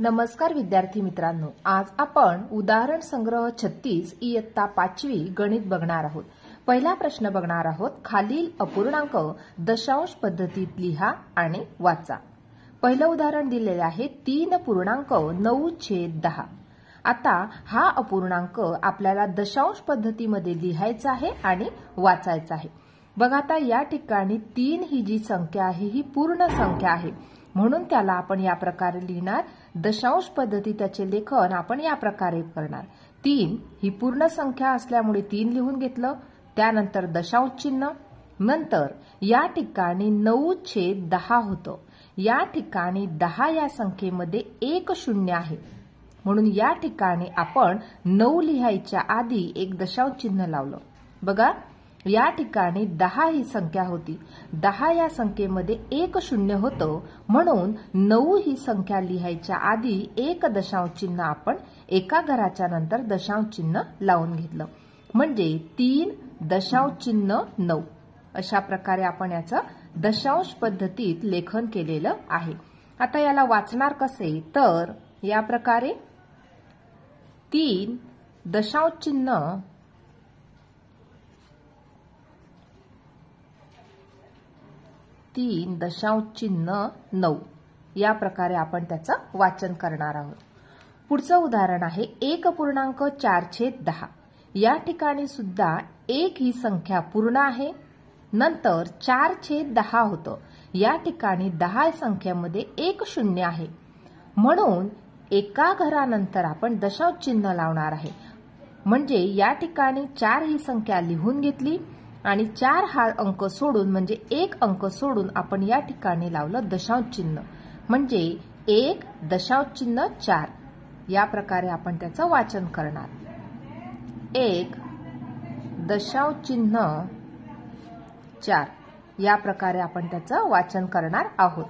नमस्कार विद्यार्थी मित्रांनो, आज आपण उदाहरण संग्रह 36 इयत्ता 5वी गणित बघणार आहोत। पहिला प्रश्न बघणार आहोत। खालील अपूर्णांक दशांश पद्धतीत लिहा आणि वाचा। पहिलं उदाहरण दिलेले आहे 3.9/10। आता हा अपूर्णांक आपल्याला दशांश पद्धतीमध्ये लिहायचा आहे आणि वाचायचा आहे। बघा, आता या ठिकाणी 3 ही जी संख्या आहे ही पूर्ण संख्या आहे, म्हणून त्याला आपण या प्रकारे लिहिणार। दशांश पद्धती त्याचे लेखन आपण या प्रकारे करणार। 3 ही पूर्ण संख्या असल्यामुळे 3 लिहून घेतलं, त्यानंतर दशांश चिन्ह, नंतर या ठिकाणी 9/10 होतं। या ठिकाणी 10 या संख्येमध्ये एक शून्य आहे, म्हणून या ठिकाणी आपण 9 लिहायच्या आधी एक दशांश चिन्ह लावलं। बघा, या ठिकाणी 10 ही संख्या होती, 10 या संख्येमध्ये एक शून्य होतं, म्हणून 9 ही संख्या लिहायच्या आधी एक दशांश चिन्ह आपण एका घराच्या नंतर दशांश चिन्ह लावून घेतलं, म्हणजे 3.9। अशा प्रकारे आपण याचं दशांश पद्धतीत लेखन केलेलं आहे। आता याला वाचणार कसे, तर या प्रकारे 3 दशांश चिन्ह 3.9 या प्रकारे आपण त्याचं वाचन करणार आहोत। पुढचं उदाहरण आहे 1.4/10। या ठिकाणी सुद्धा 1 ही संख्या पूर्ण आहे, नंतर 4/10 होतं। या ठिकाणी 10 संख्येमध्ये एक शून्य आहे, म्हणून एका घरानंतर आपण दशांश चिन्ह लावणार आहे। म्हणजे या ठिकाणी 4 ही संख्या लिहून घेतली आणि 4 हा अंक सोडून, म्हणजे एक अंक सोडून आपण या ठिकाणी लावलं दशांश चिन्ह, म्हणजे 1.4। या प्रकारे आपण त्याचं वाचन करणार। 1.4 या प्रकारे आपण त्याचं वाचन करणार आहोत।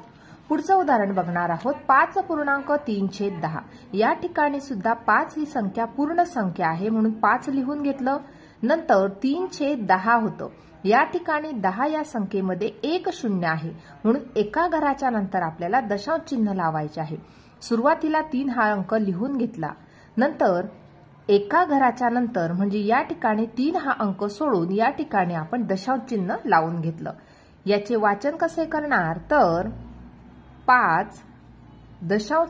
पुढचं उदाहरण बघणार आहोत 5.3/10। या ठिकाणी सुद्धा 5 ही संख्या पूर्ण संख्या आहे, म्हणून 5 लिहून घेतलं, नंतर 3/10 होतं। या ठिकाणी 10 या संख्येमध्ये एक शून्य आहे, म्हणून एका घराच्या नंतर आपल्याला दशांश चिन्ह लावायचे आहे। सुरुवातीला 3 हा अंक लिहून घेतला, नंतर एका घराच्या नंतर म्हणजे या ठिकाणी 3 हा अंक सोडून या ठिकाणी आपण दशांश चिन्ह लावून घेतलं। याचे वाचन कसे करणार, तर 5 दशांश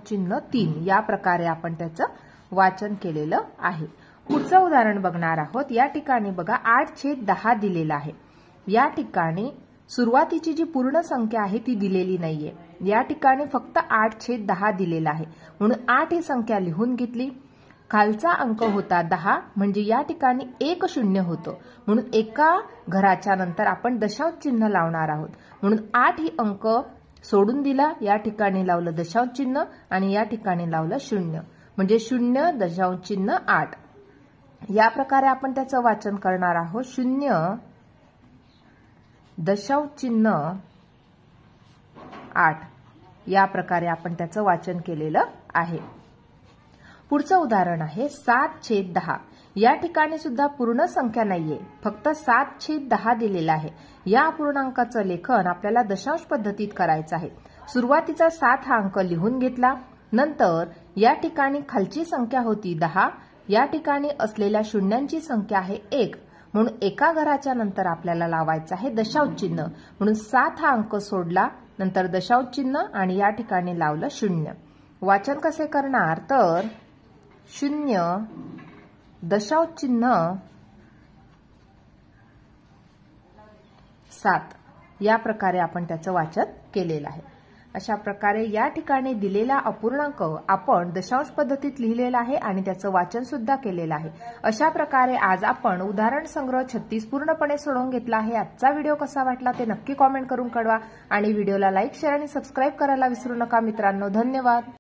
चिन्ह 3 या प्रकारे आपण त्याचं वाचन केलेलं आहे। पुढचं उदाहरण बघणार आहोत। या ठिकाणी बघा 8/10 दिलेला आहे। या ठिकाणी सुरुवातीची जी पूर्ण संख्या आहे ती दिलेली नाहीये, या ठिकाणी फक्त 8/10 दिलेला आहे, म्हणून 8 ही संख्या लिहून घेतली। खालचा अंक होता 10, म्हणजे या ठिकाणी एक शून्य होतं, म्हणून एका घराच्या नंतर आपण दशांश चिन्ह लावणार आहोत, म्हणून 8 ही अंक सोडून दिला, या ठिकाणी लावलं दशांश चिन्ह आणि या ठिकाणी लावलं शून्य, म्हणजे 0.8। या प्रकारे आपण त्याचं वाचन करणार आहोत। 0.8 या प्रकारे आपण त्याचं वाचन केलेलं आहे। पुढचं उदाहरण आहे 7/10। या ठिकाणी सुद्धा पूर्ण संख्या नाहीये, फक्त 7/10 दिलेला आहे। या अपूर्णांकाचं लेखन आपल्याला दशांश पद्धतीत करायचं आहे। सुरुवातीचा 7 हा अंक लिहून घेतला, नंतर या ठिकाणी खालची संख्या होती 10, या ठिकाणी असलेल्या शून्यांची संख्या आहे 1, म्हणून एका घराच्या नंतर आपल्याला लावायचं आहे दशांश चिन्ह, म्हणून 7 हा अंक सोडला, नंतर दशांश चिन्ह आणि या ठिकाणी लावलं 0। वाचन कसे करणार, तर 0.7 या प्रकारे आपण त्याचं वाचन केलेलं आहे। अशा प्रकारे या ठिकाणी दिलेला अपूर्णांक आपण दशांश पद्धतीत लिहिलेला आहे आणि त्याचं वाचन सुद्धा केलेलं आहे। अशा प्रकारे आज आपण उदाहरण संग्रह 36 पूर्णपणे सोडवून घेतला आहे। आजचा व्हिडिओ कसा वाटला ते नक्की कॉमेंट करून कळवा आणि व्हिडिओला लाईक, शेअर आणि सबस्क्राईब करायला विसरू नका मित्रांनो। धन्यवाद।